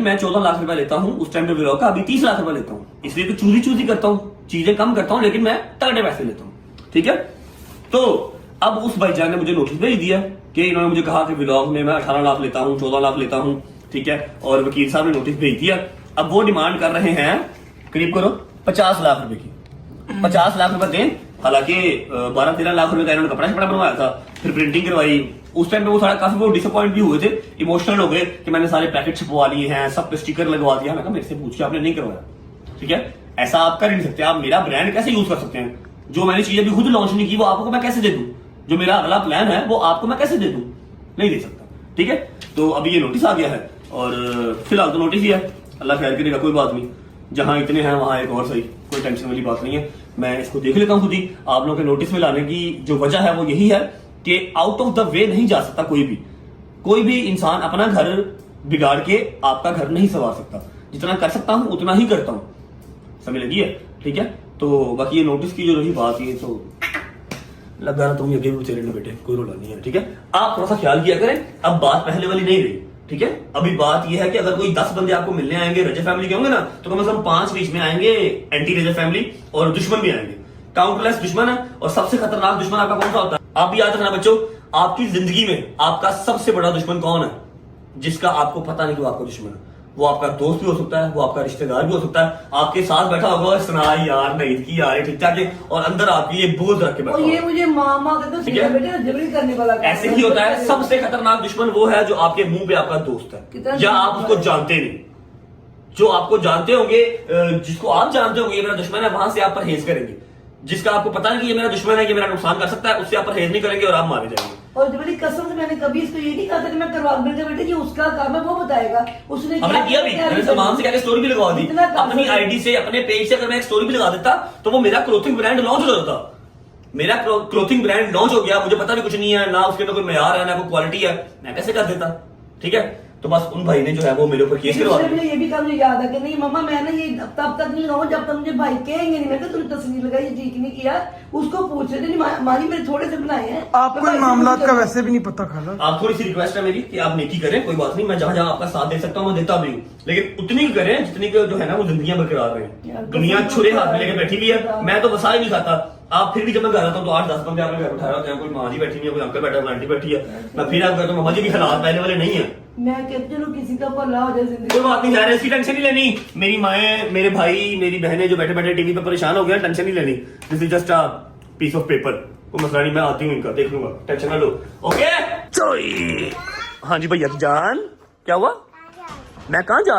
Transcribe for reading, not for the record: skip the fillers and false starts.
मैं 14 लाख रुपए लेता हूँ उस टाइम पे व्लॉग का, अभी 30 लाख रुपए लेता हूँ, इसलिए तो चूजी करता हूँ, चीजें कम करता हूँ, लेकिन मैं तगड़े पैसे लेता हूँ। ठीक है, तो अब उस भाईजान ने मुझे नोटिस भेज दिया कि इन्होंने मुझे कहा कि व्लॉग में मैं 18 लाख लेता हूँ, 14 लाख लेता हूँ। ठीक है, और वकील साहब ने नोटिस भेज दिया। अब वो डिमांड कर रहे हैं करीब करो 50 लाख रुपए की। 50 लाख रुपए दें, हालांकि 12-13 लाख रुपए का इन्होंने कपड़ा बनवाया था, फिर प्रिंटिंग करवाई। उस टाइम पे वो थोड़ा काफी वो डिसअपॉइंट भी हुए थे, इमोशनल हो गए कि मैंने सारे पैकेट छपवा लिए हैं, सब पे स्टिकर लगवा दिया। मैं कहा मेरे से पूछ के आपने नहीं करवाया। ठीक है, ऐसा आप कर ही नहीं सकते। आप मेरा ब्रांड कैसे यूज कर सकते हैं? जो मैंने चीजें भी खुद लॉन्च नहीं की वो आपको मैं कैसे दे दूं? जो मेरा अगला प्लान है वो आपको मैं कैसे दे दूं? नहीं दे सकता। ठीक है, तो अभी ये नोटिस आ गया है और फिलहाल तो नोटिस ही है, अल्लाह खैर करेगा, कोई बात नहीं। जहां इतने हैं वहां एक और सही, कोई टेंशन वाली बात नहीं है। मैं इसको देख लेता हूं खुद ही। आप लोगों के नोटिस में लाने की जो वजह है वो यही है कि आउट ऑफ द वे नहीं जा सकता कोई भी इंसान अपना घर बिगाड़ के आपका घर नहीं संवार सकता। जितना कर सकता हूं उतना ही करता हूं, समझ लगी है? ठीक है, तो बाकी ये नोटिस की जो रही बात, ये तो लगा रहा तुम ये चले ना बेटे, कोई रोला नहीं है। ठीक है, आप थोड़ा सा ख्याल किया करें। अब बात पहले वाली नहीं रही। ठीक है, अभी बात यह है कि अगर कोई 10 बंदे आपको मिलने आएंगे रजत फैमिली के होंगे ना, तो कम से कम 5 बीच में आएंगे एंटी रजत फैमिली, और दुश्मन भी आएंगे। काउंटरलेस दुश्मन है, और सबसे खतरनाक दुश्मन आपका कौन सा होता है? आप भी याद रखना बच्चों, आपकी जिंदगी में आपका सबसे बड़ा दुश्मन कौन है? जिसका आपको पता नहीं कि वो आपका दुश्मन है। वो आपका दोस्त भी हो सकता है, वो आपका रिश्तेदार भी हो सकता है, आपके साथ बैठा होगा और सुना यार नहीं की यार ठीक ठाक है, और अंदर आपकी ये बोझ रख के बैठा होगा। ये मुझे मामा कहते हैं बेटे जबरी करने वाला। ऐसे ही होता है। सबसे खतरनाक दुश्मन वो है जो आपके मुंह पे आपका दोस्त है, या आप उसको जानते नहीं। जो आपको जानते होंगे, जिसको आप जानते होंगे ये मेरा दुश्मन है, वहां से आप परहेज करेंगे। जिसका आपको पता नहीं कि ये मेरा दुश्मन है, ये मेरा नुकसान कर सकता है, उससे आप परहेज नहीं करेंगे और आप मारे जाएंगे। और जबरी कसम से मैंने कभी इसको ये नहीं कहा था कि मैं करवा दूंगा बेटे, ये उसका काम है, वो बताएगा। उसने हमने किया भी, मैंने सलमान से कहकर स्टोरी भी लगवा दी अपनी आईडी से, अपने पेज से। अगर मैं एक स्टोरी भी लगा देता तो वो मेरा क्लोथिंग ब्रांड लॉन्च हो जाता। मेरा क्लोथिंग ब्रांड लॉन्च हो गया, मुझे पता भी कुछ नहीं है, ना उसके अंदर कोई मेयार है, ना कोई क्वालिटी है, मैं कैसे कर देता? ठीक है, तो बस उन भाई ने जो है वो मेरे ऊपर केस करवा दिया। ये भी काम मुझे याद है कि नहीं मम्मा मैं ना ये तब तक नहीं रहूं जब तक मुझे भाई कहेंगे नहीं। मैं तूने तस्वीर लगाई ये ठीक नहीं किया, उसको पूछ रहे थे मानी मेरे थोड़े से बनाए हैं। आपको इन मामलात का वैसे भी नहीं पता खाला। आप थोड़ी सी रिक्वेस्ट है मेरी कि आप नेकी करें, कोई बात नहीं, मैं जहां जहां आपका साथ दे सकता हूं मैं देता भी हूं, लेकिन उतनी ही करें जितनी की जो है ना वो जिंदगी बरकरार रहे। दुनिया छुरे हाथ में लेके बैठी हुई है, मैं तो बसा ही नहीं खाता। आप फिर भी जब मैं घर आता हूँ तो 8-10 बंदे आपने घर उठाया होते हैं, कोई माँ जी बैठी नहीं है, कोई अंकल बैठा है, कोई आंटी बैठी है। मैं फिर आप कहता हूँ मामा जी भी हालात पहले वाले नहीं है। मैं कहती हूँ किसी का भला हो जाए जिंदगी। कोई बात नहीं यार, इसकी टेंशन नहीं लेनी। मेरी माए, मेरे भाई, मेरी बहनें जो बैठे बैठे टीवी पे परेशान हो गए, टेंशन नहीं लेनी। This is just a piece of paper, कोई मसला नहीं, मैं आती हूँ, इनका देख लूंगा, टेंशन ना लो। ओके, हाँ जी भैया जान, क्या हुआ? मैं कहाँ जा